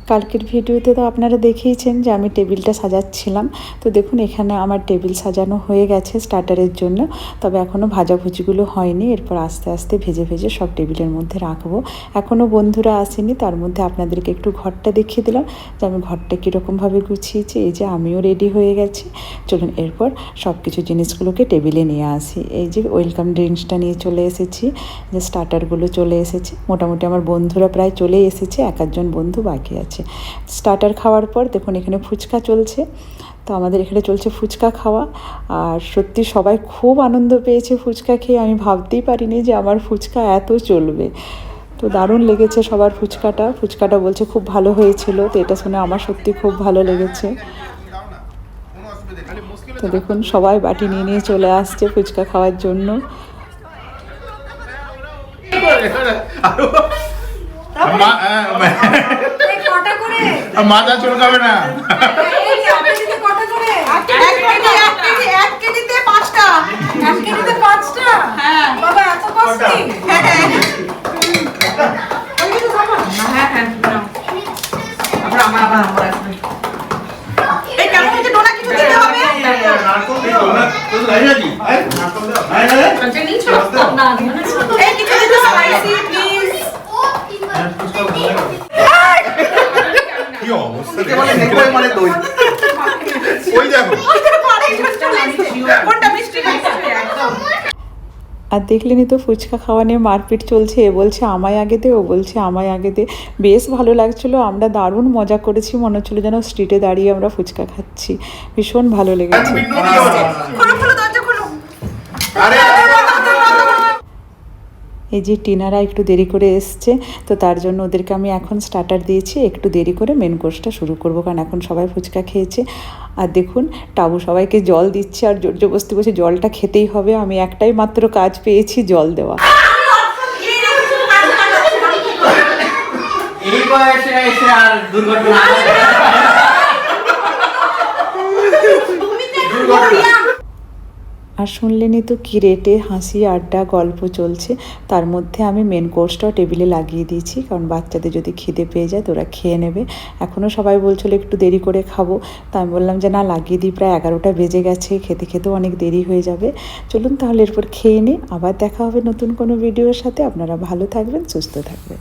কালকের ভিডিওতে তো আপনারা দেখেইছেন যে আমি টেবিলটা সাজাচ্ছিলাম। তো দেখুন এখানে আমার টেবিল সাজানো হয়ে গেছে স্টার্টারের জন্য, তবে এখনও ভাজাভুজিগুলো হয়নি। এরপর আস্তে আস্তে ভেজে ভেজে সব টেবিলের মধ্যে রাখবো। এখনও বন্ধুরা আসেনি, তার মধ্যে আপনাদেরকে একটু ঘরটা দেখিয়ে দিলাম যে আমি ঘরটা কীরকমভাবে গুছিয়েছি। এই যে আমিও রেডি হয়ে গেছি, চলুন এরপর সব কিছু জিনিসগুলোকে টেবিলে নিয়ে আসি। এই যে ওয়েলকাম ড্রিঙ্কসটা নিয়ে চলে এসেছি, যে স্টার্টারগুলো চলে এসেছে। মোটামুটি আমার বন্ধুরা প্রায় চলে এসেছে, এক আধজন বন্ধু বাকি আছে। স্টার্টার খাওয়ার পর দেখুন এখানে ফুচকা চলছে। তো আমাদের এখানে চলছে ফুচকা খাওয়া, আর সত্যি সবাই খুব আনন্দ পেয়েছে ফুচকা খেয়ে। আমি ভাবতেই পারিনি যে আমার ফুচকা এত চলবে। তো দারুণ লেগেছে সবার ফুচকাটা বলছে খুব ভালো হয়েছিল। তো এটা শুনে আমার সত্যি খুব ভালো লেগেছে। তো দেখুন সবাই বাটি নিয়ে নিয়ে চলে আসছে ফুচকা খাওয়ার জন্য। মাথা চুলকাবে না। আর দেখলেনি তো ফুচকা খাওয়া নিয়ে মারপিট চলছে। এ বলছে আমায় আগে দে, ও বলছে আমায় আগে দে। বেশ ভালো লাগছিলো, আমরা দারুণ মজা করেছি। মনে হচ্ছিলো যেন স্ট্রিটে দাঁড়িয়ে আমরা ফুচকা খাচ্ছি। ভীষণ ভালো লেগেছে। এই যে টিনারা একটু দেরি করে এসছে, তো তার জন্য ওদেরকে আমি এখন স্টার্টার দিয়েছি। একটু দেরি করে মেন কোর্সটা শুরু করব, কারণ এখন সবাই ফুচকা খেয়েছে। আর দেখুন টাবু সবাইকে জল দিচ্ছে, আর জোর জবরদস্তি বসে জলটা খেতেই হবে। আমি একটাই মাত্র কাজ পেয়েছি, জল দেওয়া। এই বয়সে এসে আর দুর্ঘটনা আর শুনলেনই তো কী রেটে হাসি আড্ডা গল্প চলছে। তার মধ্যে আমি মেন কোর্সটাও টেবিলে লাগিয়ে দিয়েছি, কারণ বাচ্চাদের যদি খিদে পেয়ে যায় তো ওরা খেয়ে নেবে। এখনও সবাই বলছিল একটু দেরি করে খাবো, তা আমি বললাম যে না, লাগিয়ে দিই, প্রায় 11টা বেজে গেছে, খেতে খেতেও অনেক দেরি হয়ে যাবে। চলুন তাহলে এরপর খেয়ে নিই। আবার দেখা হবে নতুন কোনো ভিডিওর সাথে। আপনারা ভালো থাকবেন, সুস্থ থাকবেন।